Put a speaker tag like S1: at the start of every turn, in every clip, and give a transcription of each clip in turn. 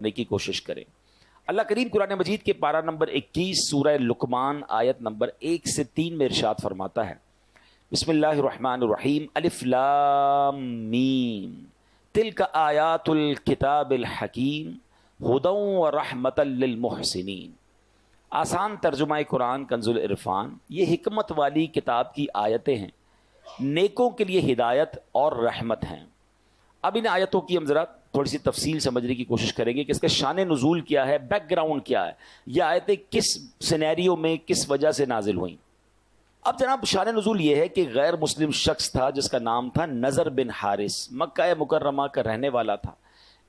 S1: کرنے کی کوشش کریں۔ اللہ کریم قرآن مجید کے پارہ نمبر 21 سورہ لقمان آیت نمبر 1 سے 3 میں ارشاد فرماتا ہے، بسم اللہ الرحمن الرحیم، الف لام میم تلک آیات الکتاب الحکیم ہدی ورحمۃ للمحسنین۔ آسان ترجمہ قرآن کنز العرفان، یہ حکمت والی کتاب کی آیتیں ہیں، نیکوں کے لیے ہدایت اور رحمت ہیں۔ اب ان آیتوں کی ہم ذرا تھوڑی سی تفصیل سمجھنے کی کوشش کریں گے کہ اس کا شان نزول کیا ہے، بیک گراؤنڈ کیا ہے، یہ آیتیں کس سینیریو میں کس وجہ سے نازل ہوئیں۔ اب جناب شان نزول یہ ہے کہ غیر مسلم شخص تھا جس کا نام تھا نضر بن حارث، مکہ مکرمہ کا رہنے والا تھا۔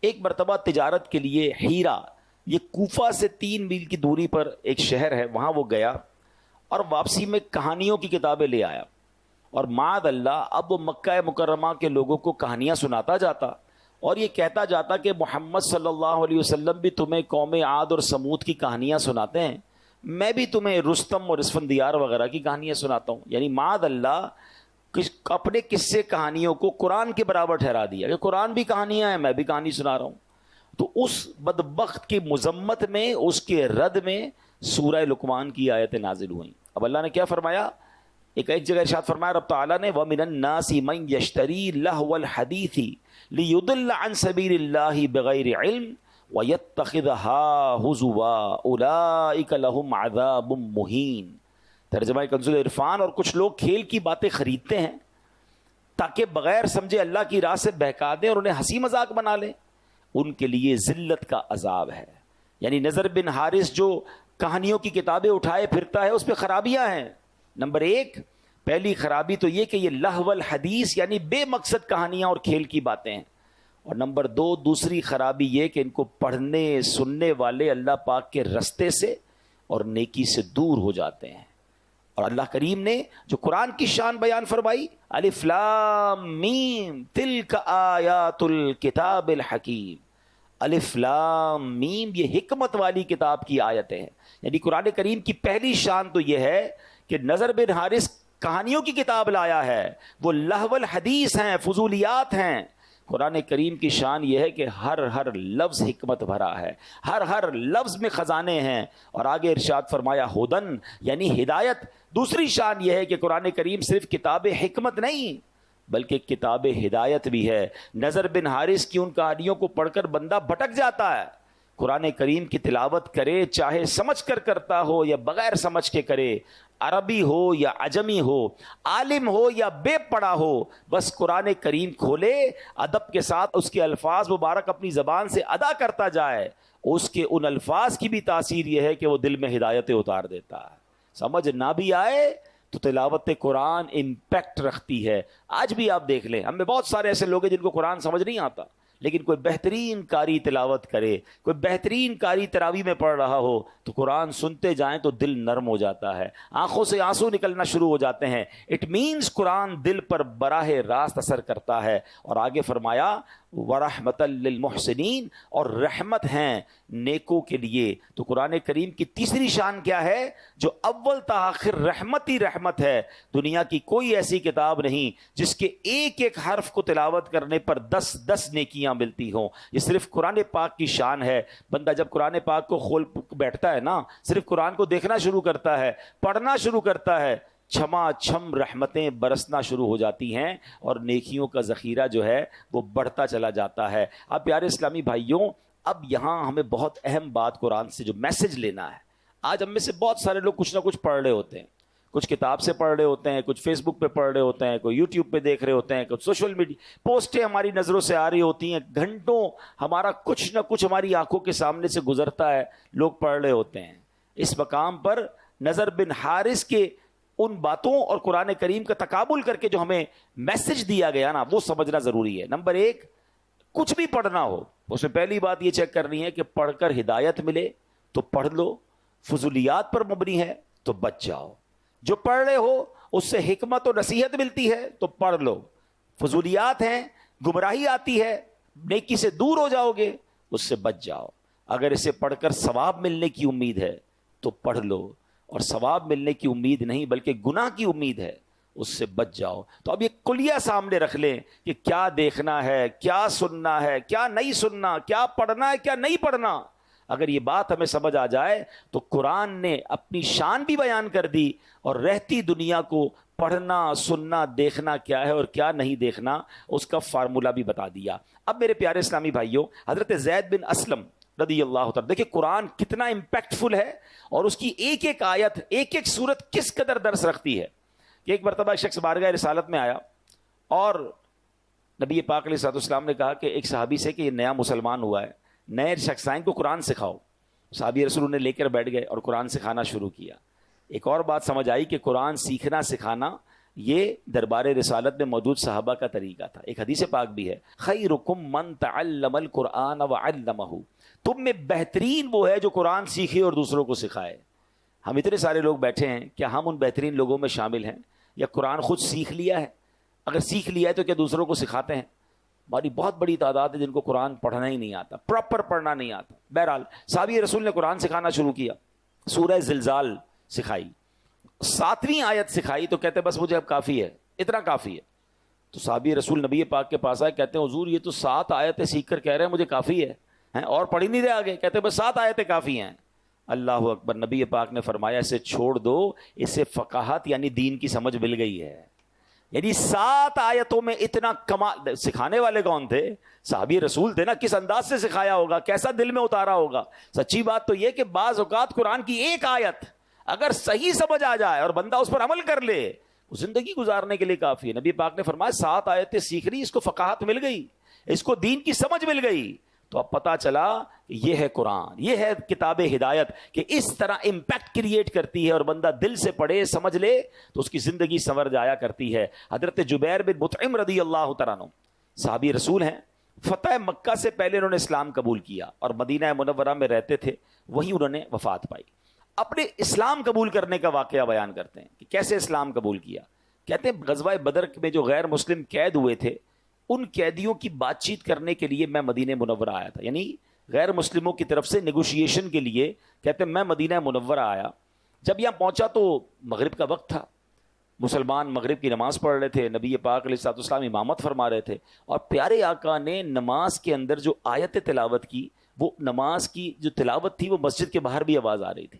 S1: ایک مرتبہ تجارت کے لیے ہیرا، یہ کوفہ سے 3 میل کی دوری پر ایک شہر ہے، وہاں وہ گیا اور واپسی میں کہانیوں کی کتابیں لے آیا، اور معاذ اللہ اب وہ مکہ مکرمہ کے لوگوں کو کہانیاں سناتا جاتا اور یہ کہتا جاتا کہ محمد صلی اللہ علیہ وسلم بھی تمہیں قوم عاد اور سمود کی کہانیاں سناتے ہیں، میں بھی تمہیں رستم اور اسفندیار وغیرہ کی کہانیاں سناتا ہوں۔ یعنی معاذ اللہ اپنے قصے کہانیوں کو قرآن کے برابر ٹھہرا دیا کہ قرآن بھی کہانیاں ہیں، میں بھی کہانی سنا رہا ہوں۔ تو اس بدبخت کی مذمت میں، اس کے رد میں سورہ لقمان کی آیتیں نازل ہوئیں۔ اب اللہ نے کیا فرمایا، ایک جگہ ارشاد فرمایا رب تعالیٰ نے، وَمِنَ النَّاسِ مَن يَشْتَرِي لَهْوَ الْحَدِيثِ لِيُضِلَّ عَن سَبِيلِ اللَّهِ بِغَيْرِ عِلْمٍ وَيَتَّخِذَهَا هُزُوًا أُولَٰئِكَ لَهُمْ عَذَابٌ مُّهِينٌ۔ ترجمہ کنز العرفان، اور کچھ لوگ کھیل کی باتیں خریدتے ہیں تاکہ بغیر سمجھے اللہ کی راہ سے بہکا دیں اور انہیں ہنسی مذاق بنا لیں، ان کے لیے ذلت کا عذاب ہے۔ یعنی نضر بن حارث جو کہانیوں کی کتابیں اٹھائے پھرتا ہے، اس پہ خرابیاں ہیں۔ نمبر 1 پہلی خرابی تو یہ کہ یہ لہو الحدیث یعنی بے مقصد کہانیاں اور کھیل کی باتیں ہیں، اور نمبر 2 دوسری خرابی یہ کہ ان کو پڑھنے سننے والے اللہ پاک کے رستے سے اور نیکی سے دور ہو جاتے ہیں۔ اور اللہ کریم نے جو قرآن کی شان بیان فرمائی، الف لام میم تلک آیات الکتاب الحکیم، الف لام میم یہ حکمت والی کتاب کی آیتیں ہیں۔ یعنی قرآن کریم کی پہلی شان تو یہ ہے کہ نضر بن حارث کہانیوں کی کتاب لایا ہے، وہ لہو الحدیث ہیں، فضولیات ہیں۔ قرآن کریم کی شان یہ ہے کہ ہر لفظ حکمت بھرا ہے، ہر لفظ میں خزانے ہیں۔ اور آگے ارشاد فرمایا ہدن یعنی ہدایت۔ دوسری شان یہ ہے کہ قرآن کریم صرف کتاب حکمت نہیں بلکہ کتاب ہدایت بھی ہے۔ نضر بن حارث کی ان کہانیوں کو پڑھ کر بندہ بھٹک جاتا ہے، قرآن کریم کی تلاوت کرے، چاہے سمجھ کر کرتا ہو یا بغیر سمجھ کے کرے، عربی ہو یا عجمی ہو، عالم ہو یا بے پڑھا ہو، بس قرآن کریم کھولے، ادب کے ساتھ اس کے الفاظ مبارک اپنی زبان سے ادا کرتا جائے، اس کے ان الفاظ کی بھی تاثیر یہ ہے کہ وہ دل میں ہدایتیں اتار دیتا ہے۔ سمجھ نہ بھی آئے تو تلاوت قرآن امپیکٹ رکھتی ہے۔ آج بھی آپ دیکھ لیں، ہم میں بہت سارے ایسے لوگ ہیں جن کو قرآن سمجھ نہیں آتا، لیکن کوئی بہترین قاری تلاوت کرے، کوئی بہترین قاری تراویح میں پڑھ رہا ہو تو قرآن سنتے جائیں تو دل نرم ہو جاتا ہے، آنکھوں سے آنسو نکلنا شروع ہو جاتے ہیں۔ اٹ مینز قرآن دل پر براہ راست اثر کرتا ہے۔ اور آگے فرمایا وَرَحْمَةً لِّلْمُحْسِنِينَ، اور رحمت ہیں نیکوں کے لیے۔ تو قرآن کریم کی تیسری شان کیا ہے؟ جو اول تا آخر رحمت ہی رحمت ہے۔ دنیا کی کوئی ایسی کتاب نہیں جس کے ایک ایک حرف کو تلاوت کرنے پر 10 نیکیاں ملتی ہوں، یہ صرف قرآن پاک کی شان ہے۔ بندہ جب قرآن پاک کو کھول بیٹھتا ہے نا، صرف قرآن کو دیکھنا شروع کرتا ہے، پڑھنا شروع کرتا ہے، چھما چھم رحمتیں برسنا شروع ہو جاتی ہیں اور نیکیوں کا ذخیرہ جو ہے وہ بڑھتا چلا جاتا ہے۔ اب پیارے اسلامی بھائیوں، اب یہاں ہمیں بہت اہم بات قرآن سے جو میسج لینا ہے۔ آج ہم میں سے بہت سارے لوگ کچھ نہ کچھ پڑھ رہے ہوتے ہیں، کچھ کتاب سے پڑھ رہے ہوتے ہیں، کچھ فیس بک پہ پڑھ رہے ہوتے ہیں، کوئی یوٹیوب پہ دیکھ رہے ہوتے ہیں، کچھ سوشل میڈیا پوسٹیں ہماری نظروں سے آ رہی ہوتی ہیں، گھنٹوں ہمارا کچھ نہ کچھ ہماری آنکھوں کے سامنے سے گزرتا ہے، لوگ پڑھ رہے ہوتے ہیں۔ اس مقام پر نضر بن حارث کے ان باتوں اور قرآن کریم کا تقابل کر کے جو ہمیں میسج دیا گیا نا، وہ سمجھنا ضروری ہے۔ نمبر 1 کچھ بھی پڑھنا ہو اس میں پہلی بات یہ چیک کرنی ہے کہ پڑھ کر ہدایت ملے تو پڑھ لو، فضولیات پر مبنی ہے تو بچ جاؤ۔ جو پڑھ رہے ہو اس سے حکمت و نصیحت ملتی ہے تو پڑھ لو، فضولیات ہیں، گمراہی آتی ہے، نیکی سے دور ہو جاؤ گے، اس سے بچ جاؤ۔ اگر اسے پڑھ کر ثواب ملنے کی امید ہے تو پڑھ لو، اور ثواب ملنے کی امید نہیں بلکہ گناہ کی امید ہے اس سے بچ جاؤ. تو اب یہ کلیہ سامنے رکھ لیں کہ کیا دیکھنا ہے, کیا سننا ہے, کیا نہیں سننا, کیا پڑھنا ہے, کیا نہیں پڑھنا. اگر یہ بات ہمیں سمجھ آ جائے تو قرآن نے اپنی شان بھی بیان کر دی, اور رہتی دنیا کو پڑھنا, سننا, دیکھنا کیا ہے اور کیا نہیں دیکھنا اس کا فارمولہ بھی بتا دیا. اب میرے پیارے اسلامی بھائیوں, حضرت زید بن اسلم رضی اللہ تعالیٰ, دیکھیں قرآن کتنا امپیکٹفل ہے اور اس کی ایک ایک آیت, ایک ایک سورت کس قدر درس رکھتی ہے. کہ ایک مرتبہ ایک شخص بارگاہ رسالت میں آیا اور نبی پاک علیہ الصلوۃ والسلام نے کہا کہ ایک صحابی سے کہ یہ نیا مسلمان ہوا ہے, نئے شخص آئیں کو قرآن سکھاؤ. صحابی رسول نے لے کر بیٹھ گئے اور قرآن سکھانا شروع کیا. ایک اور بات سمجھ آئی کہ قرآن سیکھنا سکھانا یہ دربار رسالت میں موجود صحابہ کا طریقہ تھا. ایک حدیث پاک بھی ہے, خیرکم من تعلم القرآن وعلمہ, تم میں بہترین وہ ہے جو قرآن سیکھے اور دوسروں کو سکھائے. ہم اتنے سارے لوگ بیٹھے ہیں, کیا ہم ان بہترین لوگوں میں شامل ہیں, یا قرآن خود سیکھ لیا ہے؟ اگر سیکھ لیا ہے تو کیا دوسروں کو سکھاتے ہیں؟ ہماری بہت بڑی تعداد ہے جن کو قرآن پڑھنا ہی نہیں آتا, پراپر پڑھنا نہیں آتا. بہرحال صحابی رسول نے قرآن سکھانا شروع کیا, سورہ زلزال سکھائی, 7ویں آیت سکھائی تو کہتے بس مجھے اب کافی ہے, اتنا کافی ہے. تو صحابی رسول نبی پاک کے پاس آئے, کہتے ہیں حضور یہ تو 7 آیتیں سیکھ کر کہہ رہے ہیں مجھے کافی ہے, اور پڑھ ہی نہیں رہے آگے. کہتے ہیں بس 7 آیتیں کافی ہیں. اللہ اکبر. نبی پاک نے فرمایا اسے چھوڑ دو, اسے فقاہت یعنی دین کی سمجھ مل گئی ہے. یعنی 7 آیتوں میں اتنا کمال. سکھانے والے کون تھے؟ صحابی رسول تھے نا. کس انداز سے سکھایا ہوگا, کیسا دل میں اتارا ہوگا. سچی بات تو یہ کہ بعض اوقات قرآن کی ایک آیت اگر صحیح سمجھ آ جائے اور بندہ اس پر عمل کر لے, زندگی گزارنے کے لیے کافی ہے. نبی پاک نے فرمایا 7 آیتیں سیکھ لی, اس کو فقاہت مل گئی, اس کو دین کی سمجھ مل گئی. تو اب پتا چلا کہ یہ ہے قرآن, یہ ہے کتاب ہدایت, کہ اس طرح امپیکٹ کریٹ کرتی ہے, اور بندہ دل سے پڑھے سمجھ لے تو اس کی زندگی سنور جایا کرتی ہے. حضرت جبیر بن مطعم رضی اللہ تعالیٰ عنہ صحابی رسول ہیں. فتح مکہ سے پہلے انہوں نے اسلام قبول کیا اور مدینہ منورہ میں رہتے تھے, وہیں انہوں نے وفات پائی. اپنے اسلام قبول کرنے کا واقعہ بیان کرتے ہیں کہ کیسے اسلام قبول کیا. کہتے ہیں غزوہ بدر میں جو غیر مسلم قید ہوئے تھے, ان قیدیوں کی بات چیت کرنے کے لیے میں مدینہ منورہ آیا تھا. یعنی غیر مسلموں کی طرف سے نیگوشیشن کے لیے کہتے ہیں میں مدینہ منورہ آیا. جب یہاں پہنچا تو مغرب کا وقت تھا, مسلمان مغرب کی نماز پڑھ رہے تھے, نبی پاک علیہ الصلوۃ والسلام امامت فرما رہے تھے, اور پیارے آقا نے نماز کے اندر جو آیت تلاوت کی, وہ نماز کی جو تلاوت تھی وہ مسجد کے باہر بھی آواز آ رہی تھی,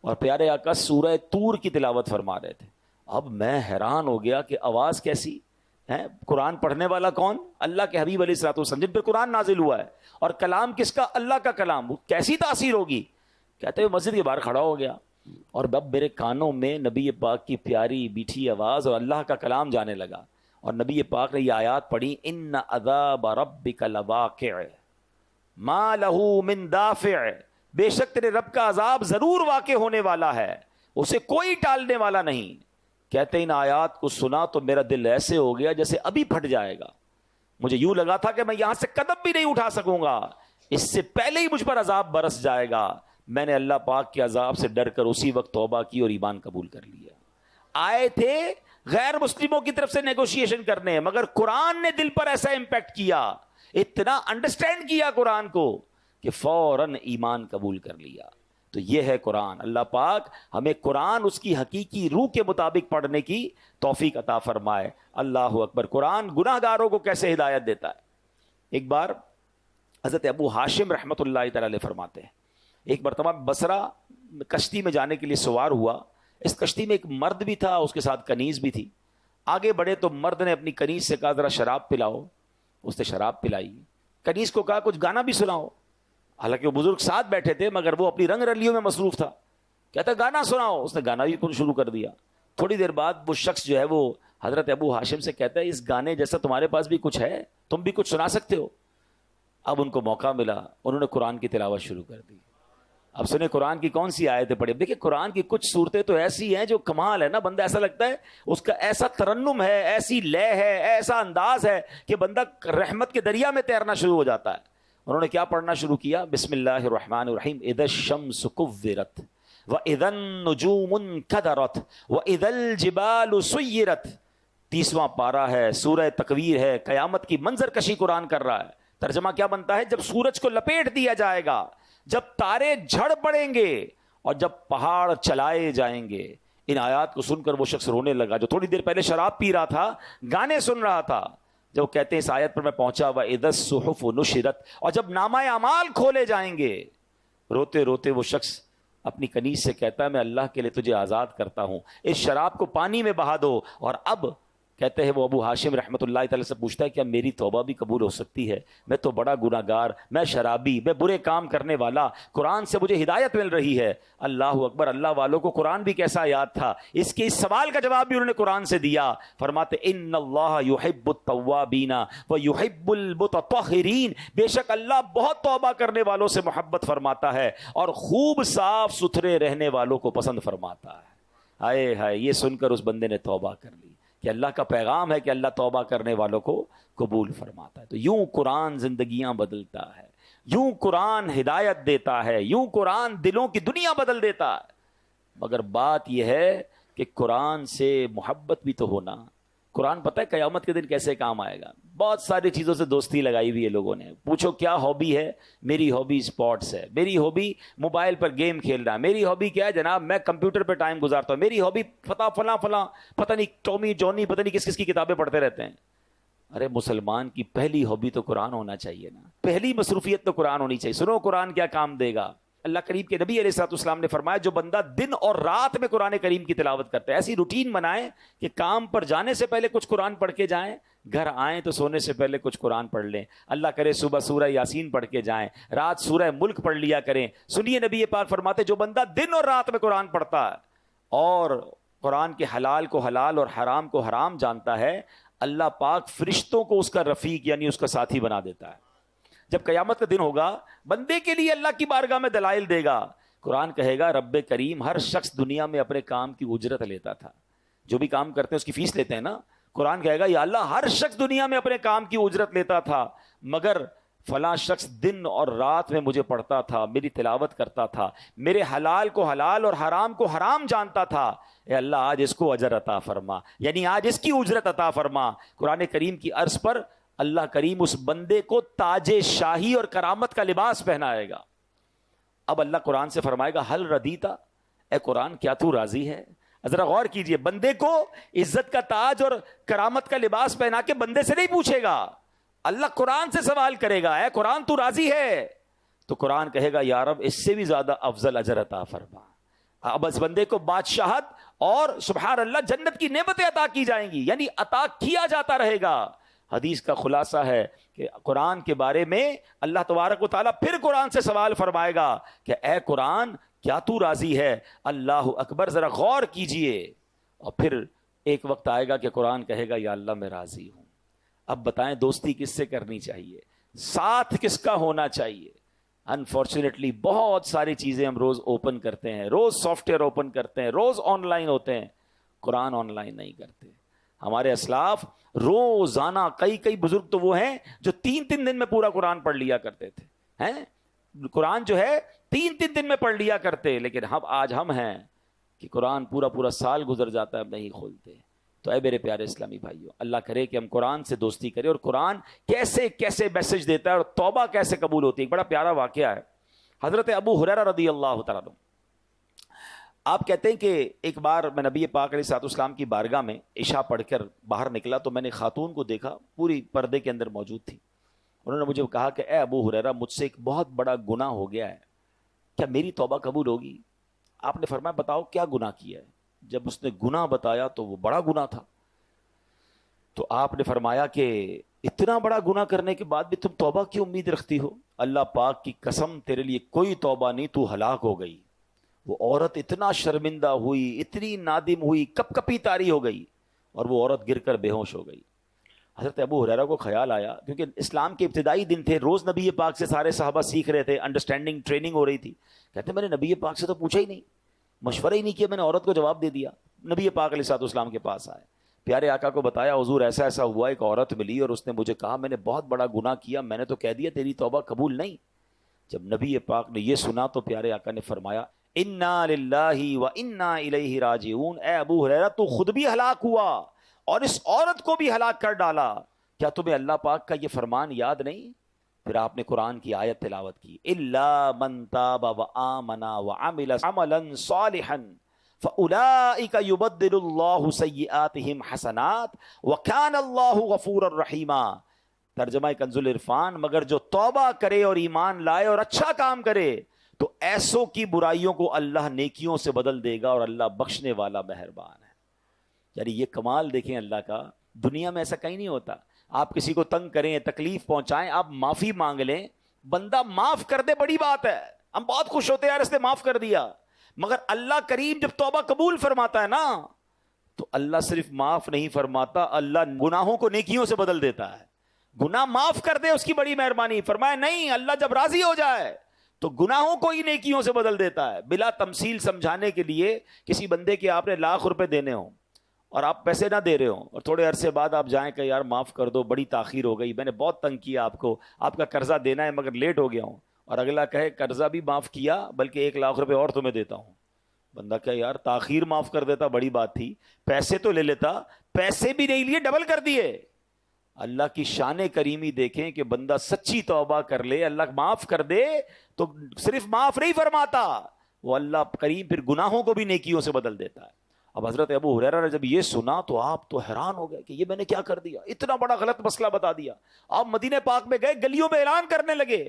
S1: اور پیارے آقا سورہ طور کی تلاوت فرما رہے تھے. اب میں حیران ہو گیا کہ آواز کیسی ہے, قرآن پڑھنے والا کون؟ اللہ کے حبیب علیہ الصلوۃ والسلام جن پہ قرآن نازل ہوا ہے, اور کلام کس کا؟ اللہ کا کلام. کیسی تاثیر ہوگی. کہتے ہیں مسجد کے باہر کھڑا ہو گیا, اور اب میرے کانوں میں نبی پاک کی پیاری میٹھی آواز اور اللہ کا کلام جانے لگا, اور نبی پاک نے یہ آیات پڑھی, ان عذاب ربک لواقع ما لہ من دافع, بے شک تیرے رب کا عذاب ضرور واقع ہونے والا ہے, اسے کوئی ٹالنے والا نہیں. کہتے ان آیات کو سنا تو میرا دل ایسے ہو گیا جیسے ابھی پھٹ جائے گا. مجھے یوں لگا تھا کہ میں یہاں سے قدم بھی نہیں اٹھا سکوں گا, اس سے پہلے ہی مجھ پر عذاب برس جائے گا. میں نے اللہ پاک کے عذاب سے ڈر کر اسی وقت توبہ کی اور ایمان قبول کر لیا. آئے تھے غیر مسلموں کی طرف سے نیگوشیشن کرنے, مگر قرآن نے دل پر ایسا امپیکٹ کیا, اتنا انڈرسٹینڈ کیا قرآن کو کہ فوراً ایمان قبول کر لیا. تو یہ ہے قرآن. اللہ پاک ہمیں قرآن اس کی حقیقی روح کے مطابق پڑھنے کی توفیق عطا فرمائے. اللہ اکبر. قرآن گناہ گاروں کو کیسے ہدایت دیتا ہے. ایک بار حضرت ابو ہاشم رحمۃ اللہ تعالی علیہ فرماتے ہیں, ایک مرتبہ بصرہ کشتی میں جانے کے لیے سوار ہوا. اس کشتی میں ایک مرد بھی تھا, اس کے ساتھ کنیز بھی تھی. آگے بڑھے تو مرد نے اپنی کنیز سے کہا ذرا شراب پلاؤ. اس نے شراب پلائی. کنیز کو کہا کچھ گانا بھی سناؤ. حالانکہ وہ بزرگ ساتھ بیٹھے تھے مگر وہ اپنی رنگ رلیوں میں مصروف تھا. کہتا گانا سناؤ. اس نے گانا بھی شروع کر دیا. تھوڑی دیر بعد وہ شخص جو ہے وہ حضرت ابو ہاشم سے کہتا ہے اس گانے جیسا تمہارے پاس بھی کچھ ہے, تم بھی کچھ سنا سکتے ہو. اب ان کو موقع ملا, انہوں نے قرآن کی تلاوت شروع کر دی. اب سنیں قرآن کی کون سی آیتیں پڑھی. دیکھیں قرآن کی کچھ صورتیں تو ایسی ہیں جو کمال ہے نا, بندہ ایسا لگتا ہے اس کا ایسا ترنم ہے, ایسی لے ہے, ایسا انداز ہے کہ بندہ رحمت کے دریا میں تیرنا شروع ہو جاتا ہے. انہوں نے کیا پڑھنا شروع کیا؟ بسم اللہ الرحمن الرحیم. اذا الشمس کورت واذا النجوم انکدرت واذا الجبال سیرت. 30واں پارہ ہے, سورہ تکویر ہے, قیامت کی منظر کشی قرآن کر رہا ہے. ترجمہ کیا بنتا ہے؟ جب سورج کو لپیٹ دیا جائے گا, جب تارے جھڑ پڑیں گے, اور جب پہاڑ چلائے جائیں گے. ان آیات کو سن کر وہ شخص رونے لگا جو تھوڑی دیر پہلے شراب پی رہا تھا، گانے سن رہا تھا. جب وہ کہتے ہیں اس آیت پر میں پہنچا وَإِذَا الصُّحُفُ نُشِرَتْ، اور جب نامہ اعمال کھولے جائیں گے. روتے روتے وہ شخص اپنی کنیز سے کہتا ہے میں اللہ کے لیے تجھے آزاد کرتا ہوں، اس شراب کو پانی میں بہا دو. اور اب کہتے ہیں وہ ابو ہاشم رحمۃ اللہ تعالی سے پوچھتا ہے کیا میری توبہ بھی قبول ہو سکتی ہے؟ میں تو بڑا گناہ گار، میں شرابی، میں برے کام کرنے والا، قرآن سے مجھے ہدایت مل رہی ہے. اللہ اکبر. اللہ والوں کو قرآن بھی کیسا یاد تھا. اس کے اس سوال کا جواب بھی انہوں نے قرآن سے دیا. فرماتے ان اللہ یحب التوابین ویحب المتطہرین، بے شک اللہ بہت توبہ کرنے والوں سے محبت فرماتا ہے اور خوب صاف ستھرے رہنے والوں کو پسند فرماتا ہے. ہائے ہائے، یہ سن کر اس بندے نے توبہ کر لی کہ اللہ کا پیغام ہے کہ اللہ توبہ کرنے والوں کو قبول فرماتا ہے. تو یوں قرآن زندگیاں بدلتا ہے، یوں قرآن ہدایت دیتا ہے، یوں قرآن دلوں کی دنیا بدل دیتا ہے. مگر بات یہ ہے کہ قرآن سے محبت بھی تو ہونا. قرآن پتہ ہے قیامت کے دن کیسے کام آئے گا؟ بہت ساری چیزوں سے دوستی لگائی ہوئی ہے لوگوں نے. پوچھو کیا ہابی ہے؟ میری ہابی اسپورٹس ہے، میری ہابی موبائل پر گیم کھیلنا ہے، میری ہابی کیا ہے جناب میں کمپیوٹر پہ ٹائم گزارتا ہوں، میری ہابی فلاں پتہ نہیں ٹومی جونی پتہ نہیں کس کس کی کتابیں پڑھتے رہتے ہیں. ارے مسلمان کی پہلی ہابی تو قرآن ہونا چاہیے نا، پہلی مصروفیت تو قرآن ہونی چاہیے. سنو قرآن کیا کام دے گا. اللہ کریم کے نبی علیہ الصلوۃ والسلام نے فرمایا جو بندہ دن اور رات میں قرآن کریم کی تلاوت کرتا ہے، ایسی روٹین بنائیں کہ کام پر جانے سے پہلے کچھ قرآن پڑھ کے جائیں، گھر آئیں تو سونے سے پہلے کچھ قرآن پڑھ لیں. اللہ کرے صبح سورہ یاسین پڑھ کے جائیں، رات سورہ ملک پڑھ لیا کریں. سنیے نبی پاک فرماتے جو بندہ دن اور رات میں قرآن پڑھتا ہے اور قرآن کے حلال کو حلال اور حرام کو حرام جانتا ہے، اللہ پاک فرشتوں کو اس کا رفیق یعنی اس کا ساتھی بنا دیتا ہے. جب قیامت کا دن ہوگا بندے کے لیے اللہ کی بارگاہ میں دلائل دے گا. قرآن کہے گا رب کریم ہر شخص دنیا میں اپنے کام کی اجرت لیتا تھا، جو بھی کام کرتے ہیں اس کی فیس لیتے ہیں نا. قرآن کہے گا یا اللہ ہر شخص دنیا میں اپنے کام کی اجرت لیتا تھا مگر فلاں شخص دن اور رات میں مجھے پڑھتا تھا، میری تلاوت کرتا تھا، میرے حلال کو حلال اور حرام کو حرام جانتا تھا. اے اللہ آج اس کو اجر عطا فرما، یعنی آج اس کی اجرت عطا فرما. قرآن کریم کی عرض پر اللہ کریم اس بندے کو تاج شاہی اور کرامت کا لباس پہنائے گا. اب اللہ قرآن سے فرمائے گا حل ردیتا، اے قرآن کیا تو راضی ہے؟ ذرا غور کیجئے، بندے کو عزت کا تاج اور کرامت کا لباس پہنا کے بندے سے نہیں پوچھے گا، اللہ قرآن سے سوال کرے گا اے قرآن تو راضی ہے؟ تو قرآن کہے گا یا رب اس سے بھی زیادہ افضل اجر عطا فرما. اب اس بندے کو بادشاہت اور سبحان اللہ جنت کی نعمتیں عطا کی جائیں گی، یعنی عطا کیا جاتا رہے گا. حدیث کا خلاصہ ہے کہ قرآن کے بارے میں اللہ تبارک و تعالیٰ پھر قرآن سے سوال فرمائے گا کہ اے قرآن کیا تو راضی ہے؟ اللہ اکبر، ذرا غور کیجئے. اور پھر ایک وقت آئے گا کہ قرآن کہے گا یا اللہ میں راضی ہوں. اب بتائیں دوستی کس سے کرنی چاہیے، ساتھ کس کا ہونا چاہیے؟ انفارچونیٹلی بہت ساری چیزیں ہم روز اوپن کرتے ہیں، روز سافٹ ویئر اوپن کرتے ہیں، روز آن لائن ہوتے ہیں، قرآن آن لائن نہیں کرتے. ہمارے اسلاف روزانہ کئی بزرگ تو وہ ہیں جو 3 دن میں پورا قرآن پڑھ لیا کرتے تھے، ہیں قرآن جو ہے 3 دن میں پڑھ لیا کرتے. لیکن آج ہم ہیں کہ قرآن پورا سال گزر جاتا ہے ہم نہیں کھولتے. تو اے میرے پیارے اسلامی بھائیوں، اللہ کرے کہ ہم قرآن سے دوستی کریں اور قرآن کیسے کیسے میسج دیتا ہے اور توبہ کیسے قبول ہوتی ہے. ایک بڑا پیارا واقعہ ہے. حضرت ابو ہریرہ رضی اللہ تعالیٰ عنہ، آپ کہتے ہیں کہ ایک بار میں نبی پاک علیہ الصلوۃ والسلام کی بارگاہ میں عشاء پڑھ کر باہر نکلا تو میں نے خاتون کو دیکھا، پوری پردے کے اندر موجود تھی. انہوں نے مجھے کہا کہ اے ابو ہریرہ مجھ سے ایک بہت بڑا گناہ ہو گیا ہے، کیا میری توبہ قبول ہوگی؟ آپ نے فرمایا بتاؤ کیا گناہ کیا ہے؟ جب اس نے گناہ بتایا تو وہ بڑا گناہ تھا. تو آپ نے فرمایا کہ اتنا بڑا گناہ کرنے کے بعد بھی تم توبہ کی امید رکھتی ہو؟ اللہ پاک کی قسم تیرے لیے کوئی توبہ نہیں، تو ہلاک ہو گئی. وہ عورت اتنا شرمندہ ہوئی، اتنی نادم ہوئی، کپ کپی طاری ہو گئی اور وہ عورت گر کر بے ہوش ہو گئی. حضرت ابو ہریرہ کو خیال آیا، کیونکہ اسلام کے ابتدائی دن تھے، روز نبی پاک سے سارے صحابہ سیکھ رہے تھے، انڈرسٹینڈنگ ٹریننگ ہو رہی تھی. کہتے میں نے نبی پاک سے تو پوچھا ہی نہیں، مشورہ ہی نہیں کیا، میں نے عورت کو جواب دے دیا. نبی پاک علیہ الصلوۃ والسلام کے پاس آئے، پیارے آقا کو بتایا حضور ایسا ایسا ہوا، ایک عورت ملی اور اس نے مجھے کہا میں نے بہت بڑا گناہ کیا، میں نے تو کہہ دیا تیری توبہ قبول نہیں. جب نبی پاک نے یہ سنا تو پیارے آقا نے فرمایا انا للہ و انا الیہ راجعون. اے ابو ہریرہ تو خود بھی ہلاک ہوا اور اس عورت کو بھی ہلاک کر ڈالا، کیا تمہیں اللہ پاک کا یہ فرمان یاد نہیں؟ پھر آپ نے قرآن کی آیت تلاوت کی الا من تاب و آمن و عمل عملا صالحا فَأُولَٰئِكَ يُبَدِّلُ اللَّهُ سَيِّئَاتِهِمْ حَسَنَاتٍ وَكَانَ اللَّهُ غَفُورًا رَحِيمًا۔ ترجمہ کنز العرفان، مگر جو توبہ کرے اور ایمان لائے اور اچھا کام کرے تو ایسوں کی برائیوں کو اللہ نیکیوں سے بدل دے گا، اور اللہ بخشنے والا مہربان ہے۔ یعنی یہ کمال دیکھیں اللہ کا، دنیا میں ایسا کہیں نہیں ہوتا۔ آپ کسی کو تنگ کریں، تکلیف پہنچائیں، آپ معافی مانگ لیں، بندہ معاف کر دے، بڑی بات ہے، ہم بہت خوش ہوتے ہیں یار اس نے معاف کر دیا۔ مگر اللہ کریم جب توبہ قبول فرماتا ہے نا، تو اللہ صرف معاف نہیں فرماتا، اللہ گناہوں کو نیکیوں سے بدل دیتا ہے۔ گناہ معاف کر دے اس کی بڑی مہربانی، فرمایا نہیں، اللہ جب راضی ہو جائے تو گناہوں کو ہی نیکیوں سے بدل دیتا ہے۔ بلا تمثیل سمجھانے کے لیے، کسی بندے کے آپ نے ₹1,00,000 دینے ہوں اور آپ پیسے نہ دے رہے ہوں، اور تھوڑے عرصے بعد آپ جائیں کہ یار معاف کر دو، بڑی تاخیر ہو گئی، میں نے بہت تنگ کیا آپ کو، آپ کا قرضہ دینا ہے مگر لیٹ ہو گیا ہوں، اور اگلا کہے قرضہ بھی معاف کیا بلکہ ₹1,00,000 اور تمہیں دیتا ہوں۔ بندہ کہ یار تاخیر معاف کر دیتا بڑی بات تھی، پیسے تو لے لیتا، پیسے بھی نہیں لیے، ڈبل کر دیے۔ اللہ کی شان کریمی دیکھیں کہ بندہ سچی توبہ کر لے، اللہ معاف کر دے تو صرف معاف نہیں فرماتا، وہ اللہ کریم پھر گناہوں کو بھی نیکیوں سے بدل دیتا ہے۔ اب حضرت ابو ہریرہ نے جب یہ سنا تو آپ تو حیران ہو گئے کہ یہ میں نے کیا کر دیا، اتنا بڑا غلط مسئلہ بتا دیا۔ آپ مدینہ پاک میں گئے، گلیوں میں اعلان کرنے لگے،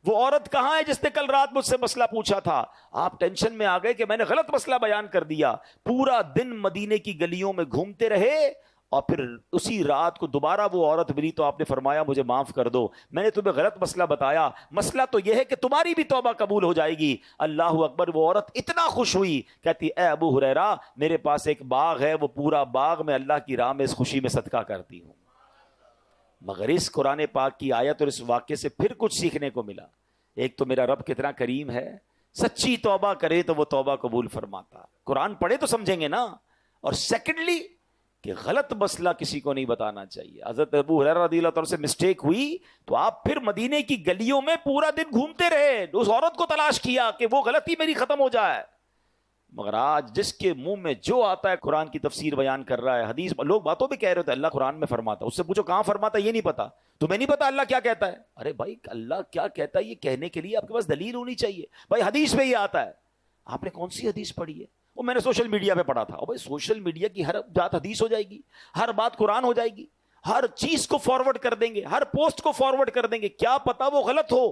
S1: وہ عورت کہاں ہے جس نے کل رات مجھ سے مسئلہ پوچھا تھا؟ آپ ٹینشن میں آ گئے کہ میں نے غلط مسئلہ بیان کر دیا۔ پورا دن مدینے کی گلیوں میں گھومتے رہے، اور پھر اسی رات کو دوبارہ وہ عورت ملی تو آپ نے فرمایا مجھے معاف کر دو، میں نے تمہیں غلط مسئلہ بتایا، مسئلہ تو یہ ہے کہ تمہاری بھی توبہ قبول ہو جائے گی۔ اللہ اکبر۔ وہ عورت اتنا خوش ہوئی، کہتی اے ابو ہریرہ میرے پاس ایک باغ ہے، وہ پورا باغ میں اللہ کی راہ میں اس خوشی میں صدقہ کرتی ہوں۔ مگر اس قرآن پاک کی آیت اور اس واقعے سے پھر کچھ سیکھنے کو ملا۔ ایک تو میرا رب کتنا کریم ہے، سچی توبہ کرے تو وہ توبہ قبول فرماتا، قرآن پڑھے تو سمجھیں گے نا۔ اور سیکنڈلی کہ غلط مسئلہ کسی کو نہیں بتانا چاہیے۔ حضرت ابو ہریرہ رضی اللہ تعالیٰ سے مسٹیک ہوئی تو آپ پھر مدینے کی گلیوں میں پورا دن گھومتے رہے، اس عورت کو تلاش کیا کہ وہ غلطی میری ختم ہو جائے۔ مگر آج جس کے منہ میں جو آتا ہے قرآن کی تفسیر بیان کر رہا ہے، حدیث، لوگ باتوں پہ کہہ رہے ہوتے اللہ قرآن میں فرماتا ہے، اس سے پوچھو کہاں فرماتا ہے، یہ نہیں پتا، تمہیں نہیں پتا اللہ کیا کہتا ہے؟ ارے بھائی اللہ کیا کہتا ہے یہ کہنے کے لیے آپ کے پاس دلیل ہونی چاہیے۔ بھائی حدیث میں یہ آتا ہے، آپ نے کون سی حدیث پڑھی ہے؟ وہ میں نے سوشل میڈیا پہ پڑھا تھا۔ بھائی سوشل میڈیا کی ہر بات حدیث ہو جائے گی، ہر بات قرآن ہو جائے گی، ہر چیز کو فارورڈ کر دیں گے، ہر پوسٹ کو فارورڈ کر دیں گے، کیا پتا وہ غلط ہو،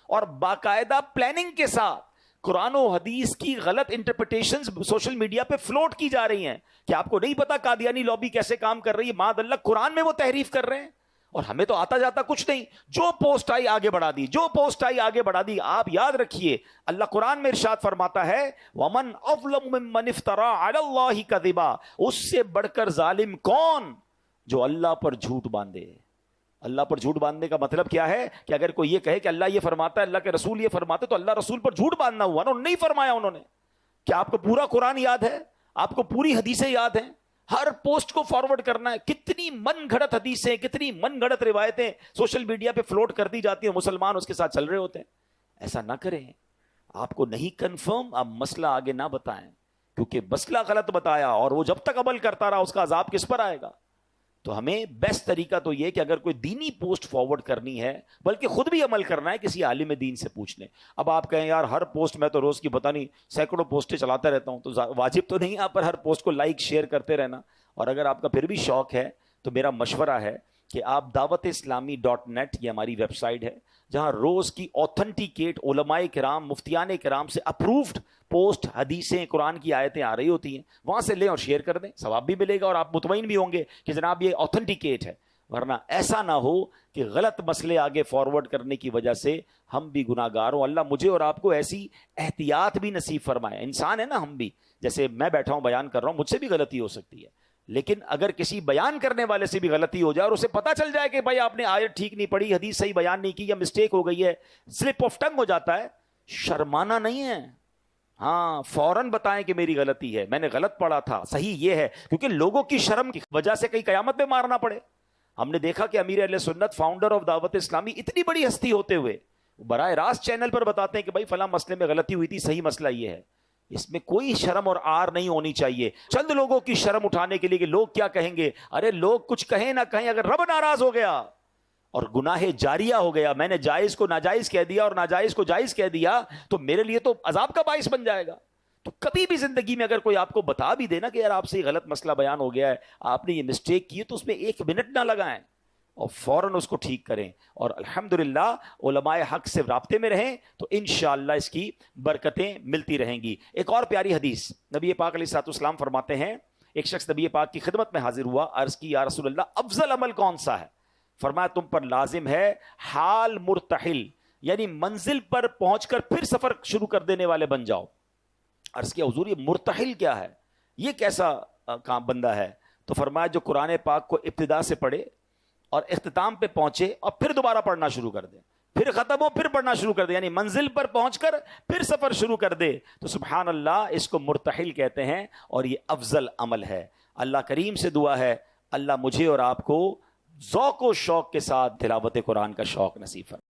S1: اور باقاعدہ پلاننگ کے ساتھ قرآن و حدیث کی غلط انٹرپریٹیشنز سوشل میڈیا پہ فلوٹ کی جا رہی ہیں کہ آپ کو نہیں پتا قادیانی لابی کیسے کام کر رہی ہے، معاذ اللہ قرآن میں وہ تحریف کر رہے ہیں، اور ہمیں تو آتا جاتا کچھ نہیں، جو پوسٹ آئی آگے بڑھا دی، جو پوسٹ آئی آگے بڑھا دی۔ آپ یاد رکھیے اللہ قرآن میں ارشاد فرماتا ہے وَمَنْ أَظْلَمُ مِمَّنِ افْتَرَىٰ عَلَى اللَّهِ كَذِبًا، اس سے بڑھ کر ظالم کون جو اللہ پر جھوٹ باندھے۔ اللہ پر جھوٹ باندھنے کا مطلب کیا ہے کہ اگر کوئی یہ کہے کہ اللہ یہ فرماتا ہے، اللہ کے رسول یہ فرماتے، تو اللہ رسول پر جھوٹ باندھنا ہوا نا، نہیں فرمایا انہوں نے۔ کیا آپ کو پورا قرآن یاد ہے؟ آپ کو پوری حدیثیں یاد ہیں؟ ہر پوسٹ کو فارورڈ کرنا ہے؟ کتنی من گھڑت حدیثیں، کتنی من گھڑت روایتیں سوشل میڈیا پہ فلوٹ کر دی جاتی ہیں، مسلمان اس کے ساتھ چل رہے ہوتے ہیں۔ ایسا نہ کریں، آپ کو نہیں کنفرم آپ مسئلہ آگے نہ بتائیں، کیونکہ مسئلہ غلط بتایا اور وہ جب تک عمل کرتا رہا اس کا عذاب کس پر آئے گا۔ تو ہمیں بیسٹ طریقہ تو یہ کہ اگر کوئی دینی پوسٹ فارورڈ کرنی ہے، بلکہ خود بھی عمل کرنا ہے، کسی عالم دین سے پوچھ لیں۔ اب آپ کہیں یار ہر پوسٹ میں تو روز کی پتہ نہیں سینکڑوں پوسٹیں چلاتا رہتا ہوں، تو واجب تو نہیں آپ پر ہر پوسٹ کو لائک شیئر کرتے رہنا۔ اور اگر آپ کا پھر بھی شوق ہے تو میرا مشورہ ہے کہ آپ dawat-islami.net یہ ہماری ویب سائٹ ہے جہاں روز کی اوتھنٹیکیٹ علماء کرام، مفتیان کرام سے اپرووڈ پوسٹ، حدیثیں، قرآن کی آیتیں آ رہی ہوتی ہیں، وہاں سے لیں اور شیئر کر دیں، ثواب بھی ملے گا اور آپ مطمئن بھی ہوں گے کہ جناب یہ اوتھنٹیکیٹ ہے۔ ورنہ ایسا نہ ہو کہ غلط مسئلے آگے فارورڈ کرنے کی وجہ سے ہم بھی گناہ گار ہوں۔ اللہ مجھے اور آپ کو ایسی احتیاط بھی نصیب فرمائے۔ انسان ہے نا ہم بھی، جیسے میں بیٹھا ہوں بیان کر رہا ہوں، مجھ سے بھی غلطی ہو سکتی ہے، لیکن اگر کسی بیان کرنے والے سے بھی غلطی ہو جائے اور اسے پتا چل جائے کہ بھائی آپ نے آیت ٹھیک نہیں پڑھی، حدیث صحیح بیان نہیں کی، یا مسٹیک ہو گئی ہے، سلپ آف ٹنگ ہو جاتا ہے، شرمانا نہیں ہے، ہاں فوراً بتائیں کہ میری غلطی ہے، میں نے غلط پڑھا تھا، صحیح یہ ہے، کیونکہ لوگوں کی شرم کی وجہ سے کئی قیامت میں مارنا پڑے۔ ہم نے دیکھا کہ امیر اہل سنت، فاؤنڈر آف دعوت اسلامی، اتنی بڑی ہستی ہوتے ہوئے براہ راست چینل پر بتاتے ہیں کہ بھائی فلاں مسئلے میں غلطی ہوئی تھی، صحیح مسئلہ یہ ہے۔ اس میں کوئی شرم اور آر نہیں ہونی چاہیے، چند لوگوں کی شرم اٹھانے کے لیے کہ لوگ کیا کہیں گے۔ ارے لوگ کچھ کہیں نہ کہیں، اگر رب ناراض ہو گیا اور گناہ جاریہ ہو گیا، میں نے جائز کو ناجائز کہہ دیا اور ناجائز کو جائز کہہ دیا، تو میرے لیے تو عذاب کا باعث بن جائے گا۔ تو کبھی بھی زندگی میں اگر کوئی آپ کو بتا بھی دے نا کہ یار آپ سے یہ غلط مسئلہ بیان ہو گیا ہے, آپ نے یہ مسٹیک کی ہے, تو اس میں 1 منٹ نہ لگائیں اور فوراً اس کو ٹھیک کریں, اور الحمدللہ علماء حق سے رابطے میں رہیں تو انشاءاللہ اس کی برکتیں ملتی رہیں گی. ایک اور پیاری حدیث, نبی پاک علیہ الصلوۃ والسلام فرماتے ہیں, ایک شخص نبی پاک کی خدمت میں حاضر ہوا, عرض کی یا رسول اللہ افضل عمل کون سا ہے؟ فرمایا تم پر لازم ہے حال مرتحل, یعنی منزل پر پہنچ کر پھر سفر شروع کر دینے والے بن جاؤ. عرض کیا حضور یہ مرتحل کیا ہے, یہ کیسا کام بندہ ہے؟ تو فرمایا جو قرآن پاک کو ابتدا سے پڑھے اور اختتام پہ پہنچے اور پھر دوبارہ پڑھنا شروع کر دے, پھر ختم ہو پھر پڑھنا شروع کر دے, یعنی منزل پر پہنچ کر پھر سفر شروع کر دے, تو سبحان اللہ اس کو مرتحل کہتے ہیں, اور یہ افضل عمل ہے. اللہ کریم سے دعا ہے اللہ مجھے اور آپ کو ذوق و شوق کے ساتھ تلاوت قرآن کا شوق نصیب فرمائے.